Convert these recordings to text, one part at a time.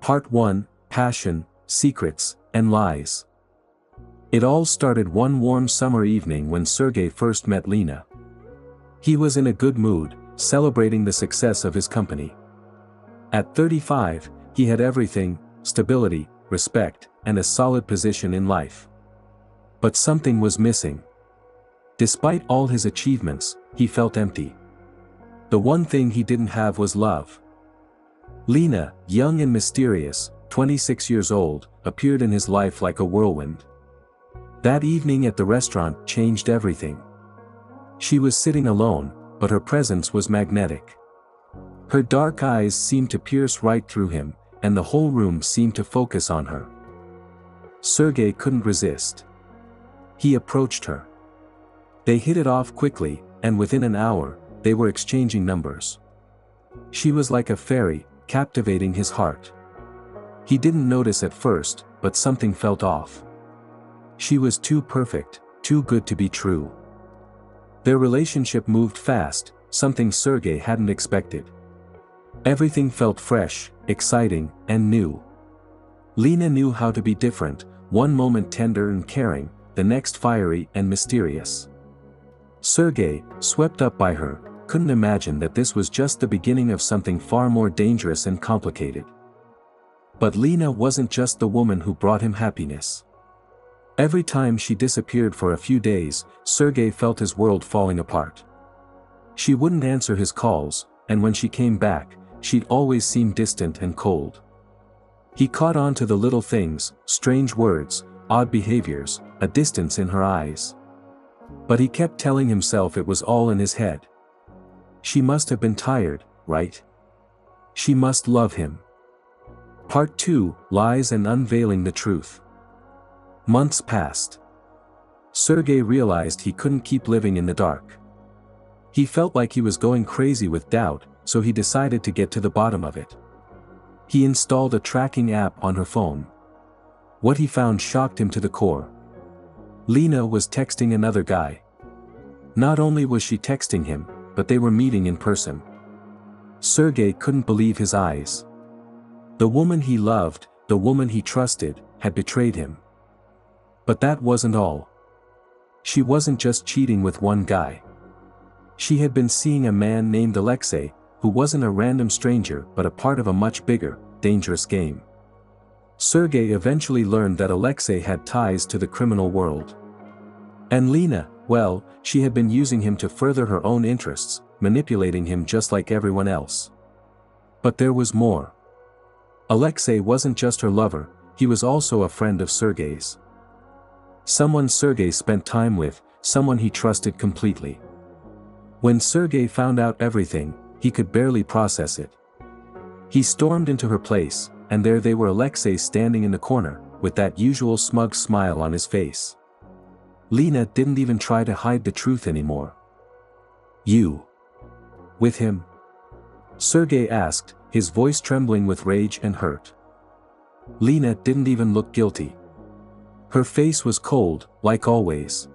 Part 1, Passion, Secrets, and Lies. It all started one warm summer evening when Sergei first met Lena. He was in a good mood, celebrating the success of his company. At 35, he had everything: stability, respect, and a solid position in life. But something was missing. Despite all his achievements, he felt empty. The one thing he didn't have was love. Lena, young and mysterious, 26 years old, appeared in his life like a whirlwind. That evening at the restaurant changed everything. She was sitting alone, but her presence was magnetic. Her dark eyes seemed to pierce right through him, and the whole room seemed to focus on her. Sergei couldn't resist. He approached her. They hit it off quickly, and within an hour, they were exchanging numbers. She was like a fairy, captivating his heart. He didn't notice at first, but something felt off. She was too perfect, too good to be true. Their relationship moved fast, something Sergei hadn't expected. Everything felt fresh, exciting, and new. Lena knew how to be different, one moment tender and caring, the next fiery and mysterious. Sergei, swept up by her, couldn't imagine that this was just the beginning of something far more dangerous and complicated. But Lena wasn't just the woman who brought him happiness. Every time she disappeared for a few days, Sergei felt his world falling apart. She wouldn't answer his calls, and when she came back, she'd always seem distant and cold. He caught on to the little things: strange words, odd behaviors, a distance in her eyes. But he kept telling himself it was all in his head. She must have been tired, right? She must love him. Part 2, Lies and Unveiling the Truth. Months passed. Sergei realized he couldn't keep living in the dark. He felt like he was going crazy with doubt, so he decided to get to the bottom of it. He installed a tracking app on her phone. What he found shocked him to the core. Lena was texting another guy. Not only was she texting him, but they were meeting in person. Sergei couldn't believe his eyes. The woman he loved, the woman he trusted, had betrayed him. But that wasn't all. She wasn't just cheating with one guy. She had been seeing a man named Alexei, who wasn't a random stranger but a part of a much bigger, dangerous game. Sergei eventually learned that Alexei had ties to the criminal world. And Lena, well, she had been using him to further her own interests, manipulating him just like everyone else. But there was more. Alexei wasn't just her lover, he was also a friend of Sergei's. Someone Sergei spent time with, someone he trusted completely. When Sergei found out everything, he could barely process it. He stormed into her place, and there they were, Alexei standing in the corner, with that usual smug smile on his face. Lena didn't even try to hide the truth anymore. "You with him?" Sergei asked, his voice trembling with rage and hurt. Lena didn't even look guilty. Her face was cold, like always.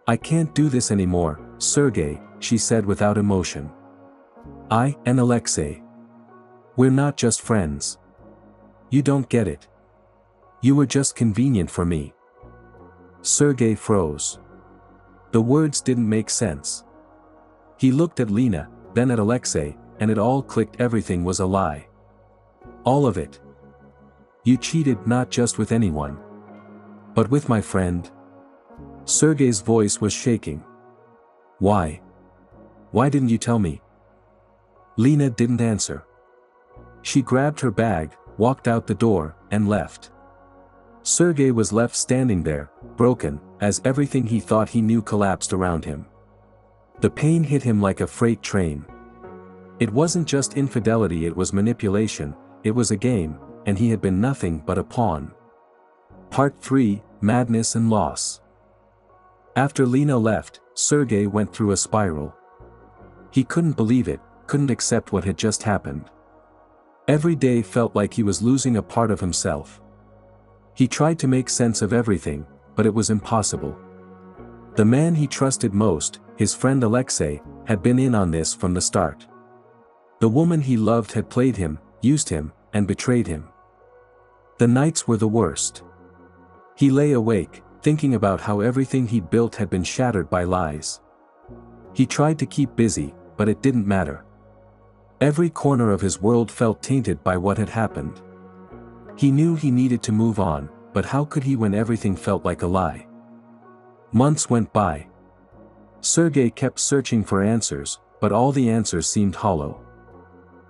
"I can't do this anymore, Sergei," she said without emotion. "I and Alexei. We're not just friends. You don't get it. You were just convenient for me." Sergei froze. The words didn't make sense. He looked at Lena, then at Alexei, and it all clicked: everything was a lie. All of it. "You cheated not just with anyone, but with my friend." Sergei's voice was shaking. "Why? Why didn't you tell me?" Lena didn't answer. She grabbed her bag, walked out the door, and left. Sergei was left standing there, broken, as everything he thought he knew collapsed around him. The pain hit him like a freight train. It wasn't just infidelity, it was manipulation, it was a game, and he had been nothing but a pawn. Part 3, Madness and Loss. After Lena left, Sergei went through a spiral. He couldn't believe it, couldn't accept what had just happened. Every day felt like he was losing a part of himself. He tried to make sense of everything, but it was impossible. The man he trusted most, his friend Alexei, had been in on this from the start. The woman he loved had played him, used him, and betrayed him. The nights were the worst. He lay awake, thinking about how everything he'd built had been shattered by lies. He tried to keep busy, but it didn't matter. Every corner of his world felt tainted by what had happened. He knew he needed to move on, but how could he when everything felt like a lie? Months went by. Sergei kept searching for answers, but all the answers seemed hollow.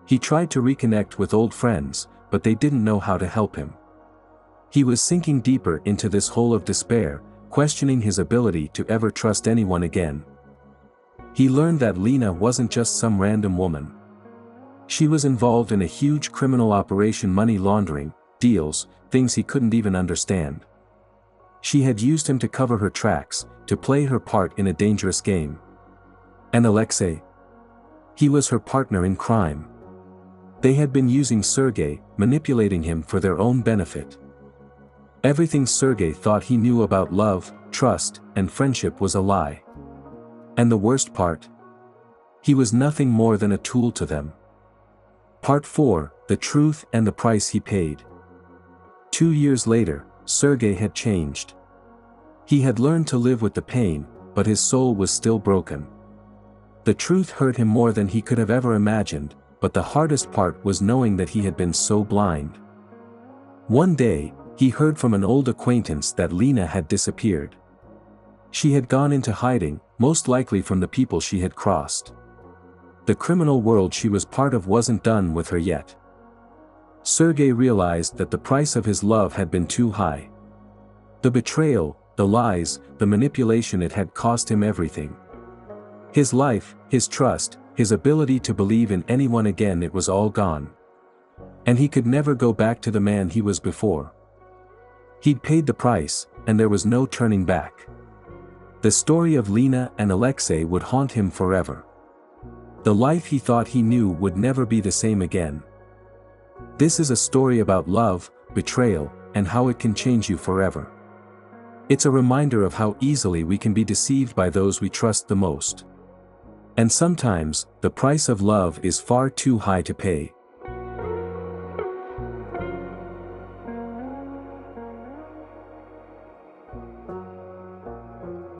He tried to reconnect with old friends, but they didn't know how to help him. He was sinking deeper into this hole of despair, questioning his ability to ever trust anyone again. He learned that Lena wasn't just some random woman. She was involved in a huge criminal operation, money laundering, deals, things he couldn't even understand. She had used him to cover her tracks, to play her part in a dangerous game. And Alexei? He was her partner in crime. They had been using Sergei, manipulating him for their own benefit. Everything Sergei thought he knew about love, trust, and friendship was a lie. And the worst part? He was nothing more than a tool to them. Part 4, The Truth and the Price He Paid. 2 years later, Sergei had changed. He had learned to live with the pain, but his soul was still broken. The truth hurt him more than he could have ever imagined, but the hardest part was knowing that he had been so blind. One day, he heard from an old acquaintance that Lena had disappeared. She had gone into hiding, most likely from the people she had crossed. The criminal world she was part of wasn't done with her yet. Sergei realized that the price of his love had been too high. The betrayal, the lies, the manipulation, it had cost him everything. His life, his trust, his ability to believe in anyone again, it was all gone. And he could never go back to the man he was before. He'd paid the price, and there was no turning back. The story of Lena and Alexei would haunt him forever. The life he thought he knew would never be the same again. This is a story about love, betrayal, and how it can change you forever. It's a reminder of how easily we can be deceived by those we trust the most. And sometimes, the price of love is far too high to pay.